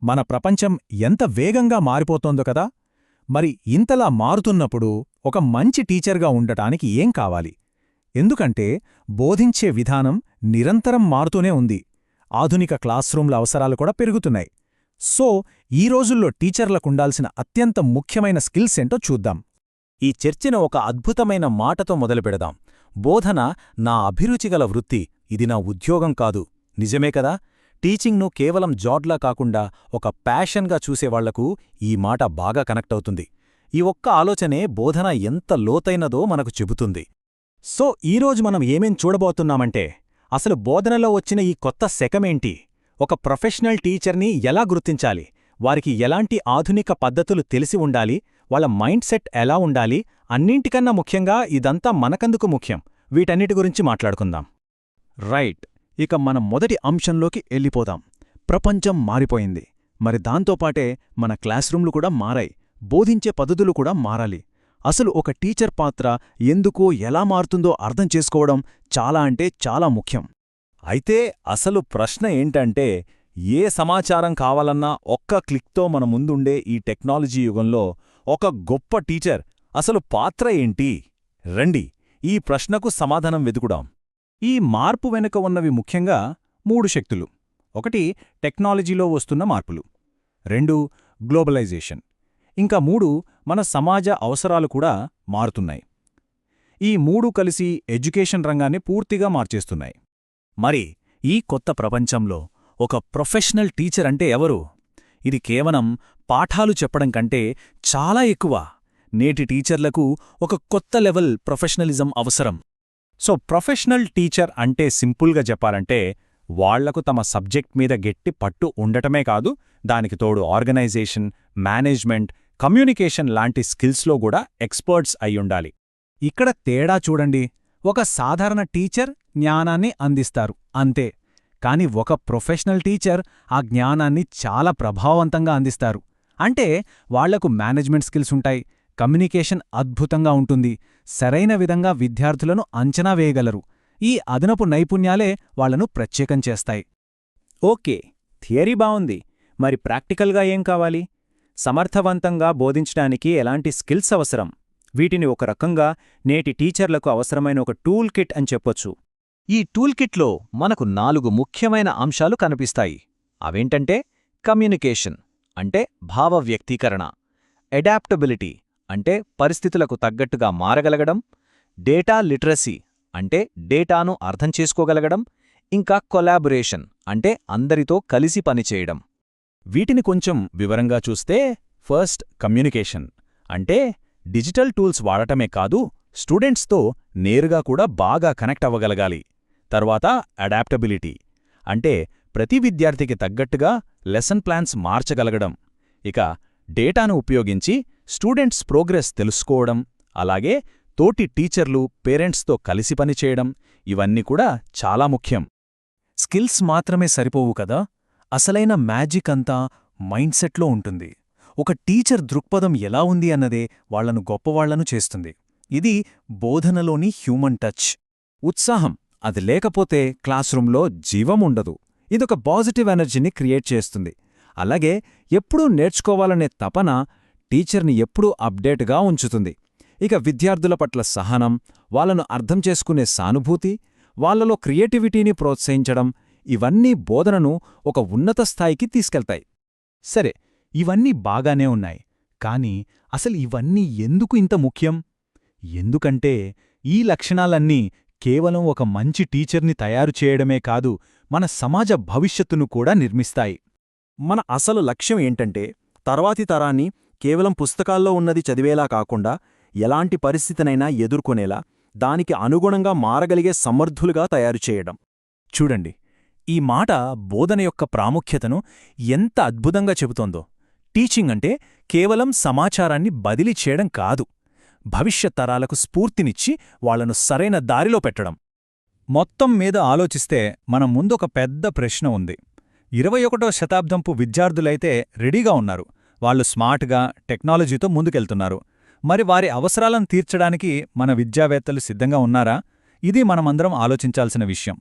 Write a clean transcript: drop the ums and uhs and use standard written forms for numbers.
మన ప్రపంచం ఎంత వేగంగా మారిపోతోందో కదా. మరి ఇంతలా మారుతున్నప్పుడు ఒక మంచి టీచర్గా ఉండటానికి ఏం కావాలి? ఎందుకంటే బోధించే విధానం నిరంతరం మారుతూనే ఉంది. ఆధునిక క్లాస్రూమ్ల అవసరాలు కూడా పెరుగుతున్నాయి. సో ఈ రోజుల్లో టీచర్లకుండాల్సిన అత్యంత ముఖ్యమైన స్కిల్స్ ఏంటో చూద్దాం. ఈ చర్చను ఒక అద్భుతమైన మాటతో మొదలుపెడదాం. బోధన నా అభిరుచిగల వృత్తి, ఇది నా ఉద్యోగం కాదు. నిజమే కదా? టీచింగ్ను కేవలం జాబ్లా కాకుండా ఒక ప్యాషన్గా చూసేవాళ్లకు ఈ మాట బాగా కనెక్ట్ అవుతుంది. ఈ ఒక్క ఆలోచనే బోధన ఎంత లోతైనదో మనకు చెబుతుంది. సో ఈరోజు మనం ఏమేం చూడబోతున్నామంటే, అసలు బోధనలో వచ్చిన ఈ కొత్త శకమేంటి, ఒక ప్రొఫెషనల్ టీచర్ని ఎలా గుర్తించాలి, వారికి ఎలాంటి ఆధునిక పద్ధతులు తెలిసి ఉండాలి, వాళ్ళ మైండ్ సెట్ ఎలా ఉండాలి, అన్నింటికన్నా ముఖ్యంగా ఇదంతా మనకందుకు ముఖ్యం, వీటన్నిటి గురించి మాట్లాడుకుందాం. రైట్, ఇక మనం మొదటి అంశంలోకి వెళ్ళిపోదాం. ప్రపంచం మారిపోయింది, మరి దాంతోపాటే మన క్లాస్రూమ్లు కూడా మారాయి, బోధించే పద్ధతులు కూడా మారాలి. అసలు ఒక టీచర్ పాత్ర ఎందుకో ఎలా మారుతుందో అర్థం చేసుకోవడం చాలా అంటే చాలా ముఖ్యం. అయితే అసలు ప్రశ్న ఏంటంటే, ఏ సమాచారం కావాలన్నా ఒక్క క్లిక్తో మన ముందుండే ఈ టెక్నాలజీ యుగంలో ఒక గొప్ప టీచర్ అసలు పాత్ర ఏంటి? రండి ఈ ప్రశ్నకు సమాధానం వెతుకుదాం. ఈ మార్పు వెనుక ఉన్నవి ముఖ్యంగా 3 శక్తులు. 1 టెక్నాలజీలో వస్తున్న మార్పులు, 2 గ్లోబలైజేషన్, ఇంకా 3 మన సమాజ అవసరాలు కూడా మారుతున్నాయి. ఈ 3 కలిసి ఎడ్యుకేషన్ రంగాన్ని పూర్తిగా మార్చేస్తున్నాయి. మరి ఈ కొత్త ప్రపంచంలో ఒక ప్రొఫెషనల్ టీచర్ అంటే ఎవరు? ఇది కేవలం పాఠాలు చెప్పడం కంటే చాలా ఎక్కువ. నేటి టీచర్లకు ఒక కొత్త లెవెల్ ప్రొఫెషనలిజం అవసరం. సో ప్రొఫెషనల్ టీచర్ అంటే సింపుల్గా చెప్పాలంటే, వాళ్లకు తమ సబ్జెక్ట్ మీద గట్టి పట్టు ఉండటమే కాదు, దానికి తోడు ఆర్గనైజేషన్, మేనేజ్మెంట్, కమ్యూనికేషన్ లాంటి స్కిల్స్లో కూడా ఎక్స్పర్ట్స్ అయ్యుండాలి. ఇక్కడ తేడా చూడండి, ఒక సాధారణ టీచర్ జ్ఞానాన్ని అందిస్తారు అంతే, కాని ఒక ప్రొఫెషనల్ టీచర్ ఆ జ్ఞానాన్ని చాలా ప్రభావవంతంగా అందిస్తారు. అంటే వాళ్లకు మేనేజ్మెంట్ స్కిల్స్ ఉంటాయి, కమ్యూనికేషన్ అద్భుతంగా ఉంటుంది, సరైన విధంగా విద్యార్థులను అంచనా వేయగలరు. ఈ అదనపు నైపుణ్యాలే వాళ్లను ప్రత్యేకం చేస్తాయి. ఓకే, థియరీ బావుంది. మరి ప్రాక్టికల్గా ఏం కావాలి? సమర్థవంతంగా బోధించడానికి ఎలాంటి స్కిల్స్ అవసరం? వీటిని ఒక రకంగా నేటి టీచర్లకు అవసరమైన ఒక టూల్ కిట్ అని చెప్పొచ్చు. ఈ టూల్ కిట్లో మనకు 4 ముఖ్యమైన అంశాలు కనిపిస్తాయి. అవేంటంటే, కమ్యూనికేషన్ అంటే భావ వ్యక్తీకరణ, అడాప్టబిలిటీ అంటే పరిస్థితులకు తగ్గట్టుగా మారగలగడం, డేటా లిటరసీ అంటే డేటాను అర్థం చేసుకోగలగడం, ఇంకా కొలాబొరేషన్ అంటే అందరితో కలిసి పనిచేయడం. వీటిని కొంచెం వివరంగా చూస్తే, ఫస్ట్ కమ్యూనికేషన్ అంటే డిజిటల్ టూల్స్ వాడటమే కాదు, స్టూడెంట్స్తో నేరుగా కూడా బాగా కనెక్ట్ అవ్వగలగాలి. తర్వాత అడాప్టబిలిటీ అంటే ప్రతి విద్యార్థికి తగ్గట్టుగా లెసన్ ప్లాన్స్ మార్చగలగడం. ఇక డేటాను ఉపయోగించి స్టూడెంట్స్ ప్రోగ్రెస్ తెలుసుకోవడం, అలాగే తోటి టీచర్లు, పేరెంట్స్తో కలిసి పనిచేయడం, ఇవన్నీ కూడా చాలా ముఖ్యం. స్కిల్స్ మాత్రమే సరిపోవు కదా, అసలైన మ్యాజిక్ అంతా మైండ్ సెట్లో ఉంటుంది. ఒక టీచర్ దృక్పథం ఎలా ఉంది అన్నదే వాళ్లను గొప్పవాళ్లను చేస్తుంది. ఇది బోధనలోని హ్యూమన్ టచ్. ఉత్సాహం, అది లేకపోతే క్లాస్రూంలో జీవం ఉండదు. ఇదొక పాజిటివ్ ఎనర్జీని క్రియేట్ చేస్తుంది. అలాగే ఎప్పుడూ నేర్చుకోవాలనే తపన టీచర్ని ఎప్పుడూ అప్డేట్గా ఉంచుతుంది. ఇక విద్యార్థుల పట్ల సహనం, వాళ్లను అర్థం చేసుకునే సానుభూతి, వాళ్లలో క్రియేటివిటీని ప్రోత్సహించడం, ఇవన్నీ బోధనను ఒక ఉన్నత స్థాయికి తీసుకెళ్తాయి. సరే, ఇవన్నీ బాగానే ఉన్నాయి, కానీ అసలు ఇవన్నీ ఎందుకు ఇంత ముఖ్యం? ఎందుకంటే ఈ లక్షణాలన్నీ కేవలం ఒక మంచి టీచర్ని తయారు చేయడమే కాదు, మన సమాజ భవిష్యత్తును కూడా నిర్మిస్తాయి. మన అసలు లక్ష్యం ఏంటంటే, తర్వాతి తరాన్ని కేవలం పుస్తకాల్లో ఉన్నది చదివేలా కాకుండా, ఎలాంటి పరిస్థితినైనా ఎదుర్కొనేలా, దానికి అనుగుణంగా మారగలిగే సమర్థులుగా తయారుచేయడం. చూడండి, ఈ మాట బోధన యొక్క ప్రాముఖ్యతను ఎంత అద్భుతంగా చెబుతోందో. టీచింగ్ అంటే కేవలం సమాచారాన్ని బదిలీ చేయడం కాదు, భవిష్యత్ తరాలకు స్ఫూర్తినిచ్చి వాళ్లను సరైన దారిలో పెట్టడం. మొత్తం మీద ఆలోచిస్తే మన ముందొక పెద్ద ప్రశ్న ఉంది. 21వ శతాబ్దంపు విద్యార్థులైతే రెడీగా ఉన్నారు, వాళ్లు స్మార్ట్గా టెక్నాలజీతో ముందుకెళ్తున్నారు. మరి వారి అవసరాలను తీర్చడానికి మన విద్యావేత్తలు సిద్ధంగా ఉన్నారా? ఇది మనమందరం ఆలోచించాల్సిన విషయం.